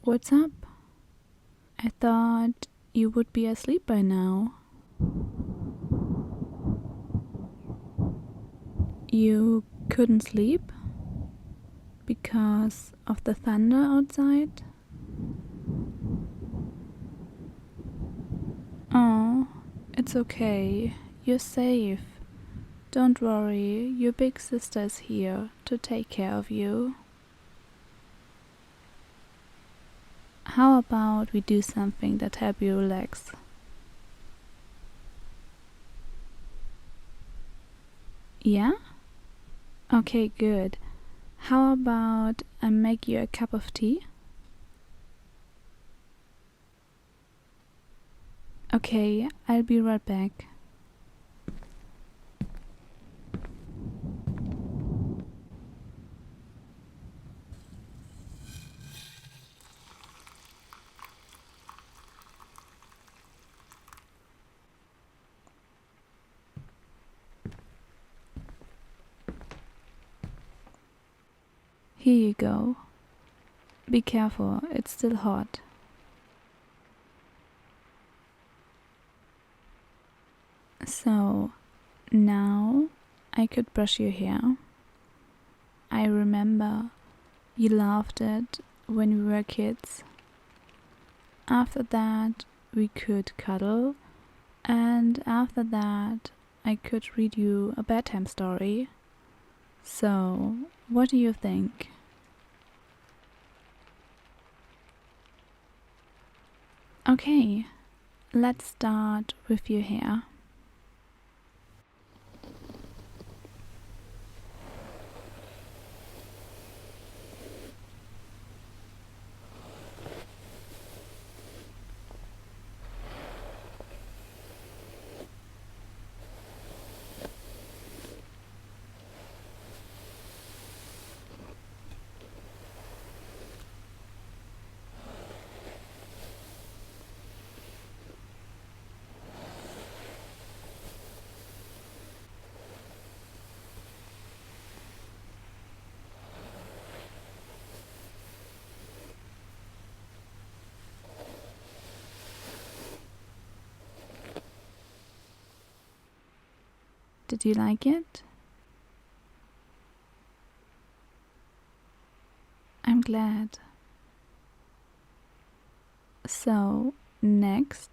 What's up? I thought you would be asleep by now. You couldn't sleep? Because of the thunder outside? Oh, it's okay. You're safe. Don't worry, your big sister is here to take care of you. How about we do something that helps you relax? Yeah? Okay, good. How about I make you a cup of tea? Okay, I'll be right back. Here you go. Be careful, it's still hot. So, now I could brush your hair. I remember you loved it when we were kids. After that, we could cuddle, and after that, I could read you a bedtime story. So, what do you think? Okay, let's start with your hair. Did you like it? I'm glad. So, next,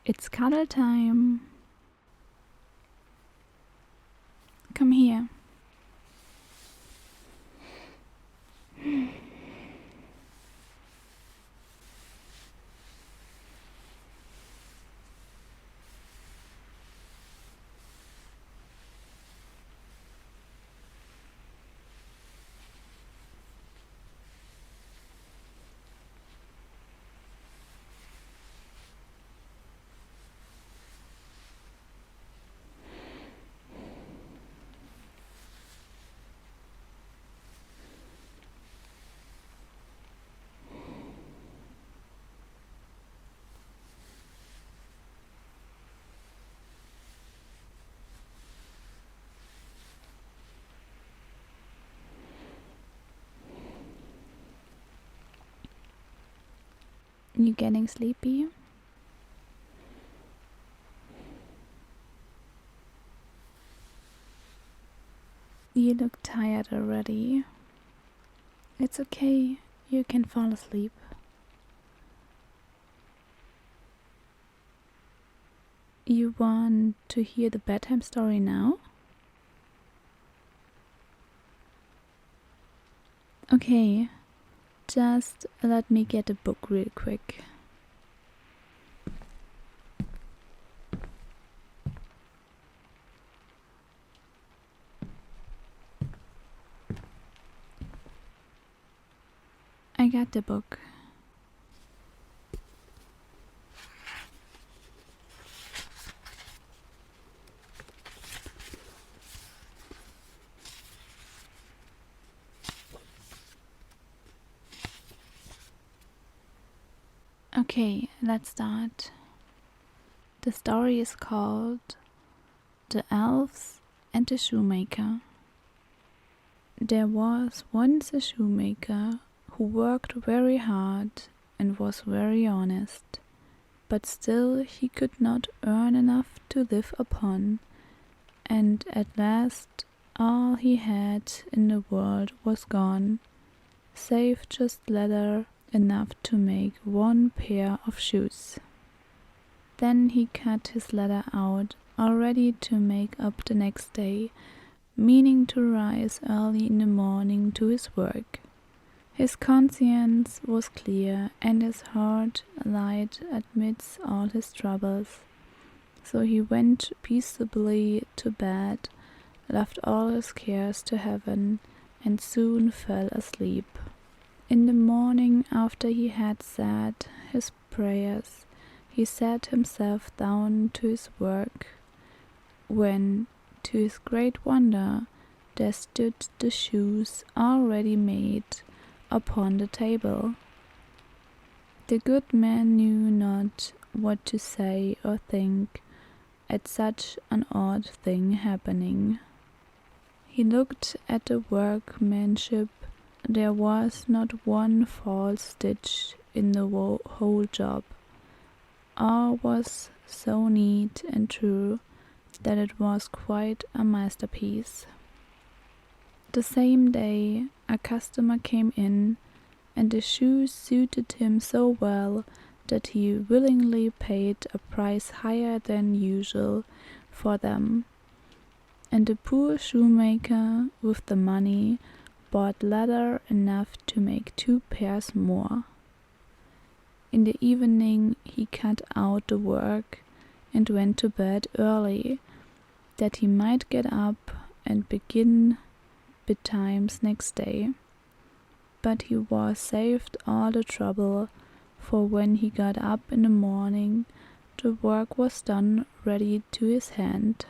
it's cuddle time. Come here. You getting sleepy? You look tired already. It's okay, you can fall asleep. You want to hear the bedtime story now? Okay, just let me get a book real quick. I got the book. Okay, let's start. The story is called The Elves and the Shoemaker. There was once a shoemaker who worked very hard and was very honest, but still he could not earn enough to live upon, and at last all he had in the world was gone, save just leather enough to make one pair of shoes. Then he cut his leather out, all ready to make up the next day, meaning to rise early in the morning to his work. His conscience was clear and his heart light amidst all his troubles. So he went peaceably to bed, left all his cares to heaven, and soon fell asleep. In the morning, after he had said his prayers, he sat himself down to his work, when, to his great wonder, there stood the shoes already made upon the table. The good man knew not what to say or think at such an odd thing happening. He looked at the workmanship. There was not one false stitch in the whole job. All was so neat and true that it was quite a masterpiece. The same day a customer came in, and the shoes suited him so well that he willingly paid a price higher than usual for them, and the poor shoemaker with the money bought leather enough to make 2 pairs more. In the evening he cut out the work and went to bed early, that he might get up and begin betimes next day. But he was saved all the trouble, for when he got up in the morning, the work was done ready to his hand.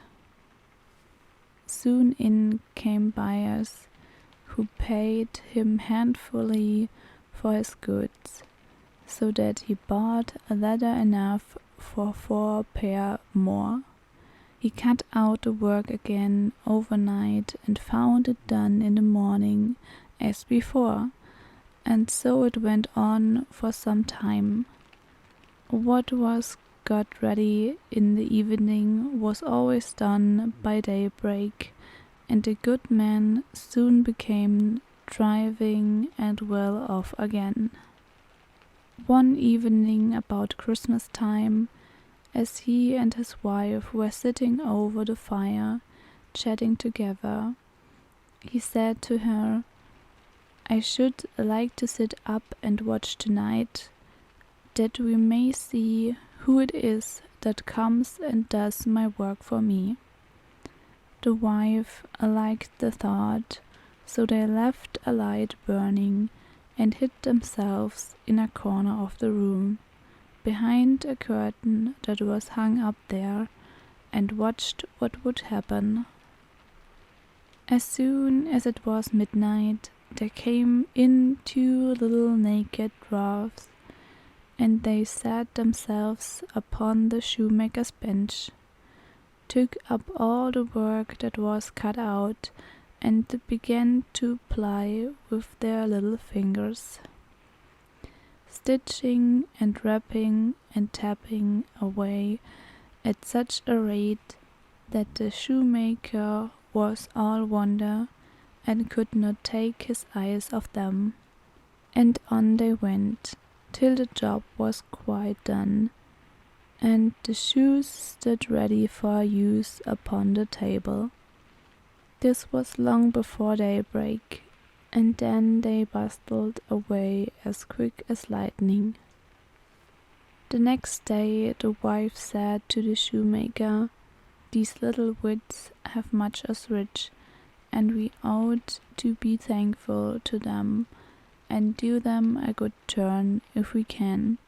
Soon in came buyers, who paid him handfully for his goods, so that he bought leather enough for 4 pair more. He cut out the work again overnight and found it done in the morning as before, and so it went on for some time. What was got ready in the evening was always done by daybreak, and the good man soon became thriving and well off again. One evening about Christmas time, as he and his wife were sitting over the fire, chatting together, he said to her, "I should like to sit up and watch tonight, that we may see who it is that comes and does my work for me." The wife liked the thought, so they left a light burning and hid themselves in a corner of the room, behind a curtain that was hung up there, and watched what would happen. As soon as it was midnight, there came in 2 little naked dwarfs, and they sat themselves upon the shoemaker's bench, took up all the work that was cut out, and began to ply with their little fingers, stitching and wrapping and tapping away at such a rate that the shoemaker was all wonder and could not take his eyes off them. And on they went, till the job was quite done, and the shoes stood ready for use upon the table. This was long before daybreak, and then they bustled away as quick as lightning. The next day the wife said to the shoemaker, "These little wits have much us rich, and we ought to be thankful to them and do them a good turn if we can.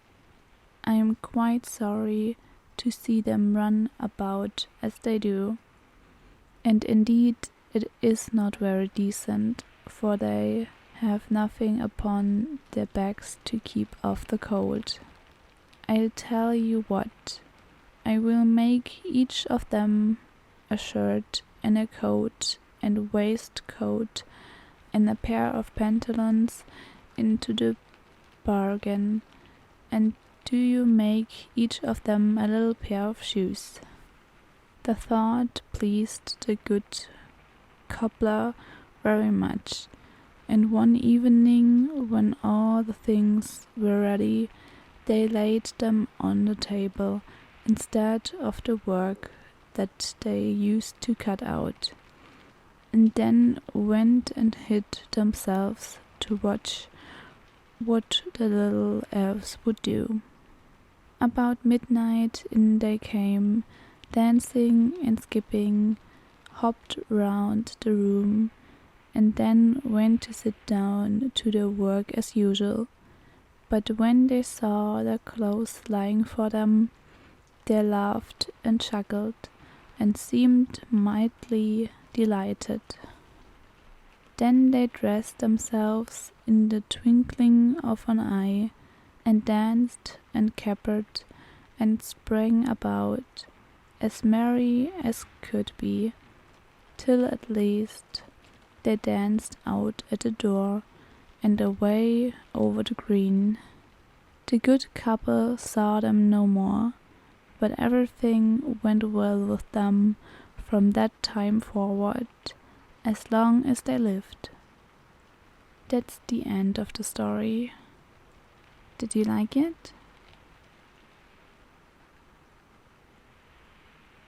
I am quite sorry to see them run about as they do, and indeed it is not very decent, for they have nothing upon their backs to keep off the cold. I'll tell you what, I will make each of them a shirt and a coat and waistcoat and a pair of pantaloons into the bargain, and do you make each of them a little pair of shoes. The thought pleased the good cobbler very much, and one evening, when all the things were ready, they laid them on the table instead of the work that they used to cut out, and then went and hid themselves to watch what the little elves would do. About midnight in they came, dancing and skipping, hopped round the room, and then went to sit down to their work as usual. But when they saw their clothes lying for them, they laughed and chuckled, and seemed mightily delighted. Then they dressed themselves in the twinkling of an eye, and danced and capered and sprang about, as merry as could be, till at last they danced out at the door, and away over the green. The good couple saw them no more, but everything went well with them from that time forward, as long as they lived. That's the end of the story. Did you like it?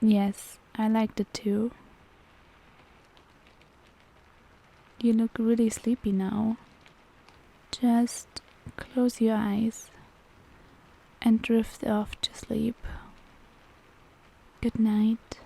Yes, I liked it too. You look really sleepy now. Just close your eyes and drift off to sleep. Good night.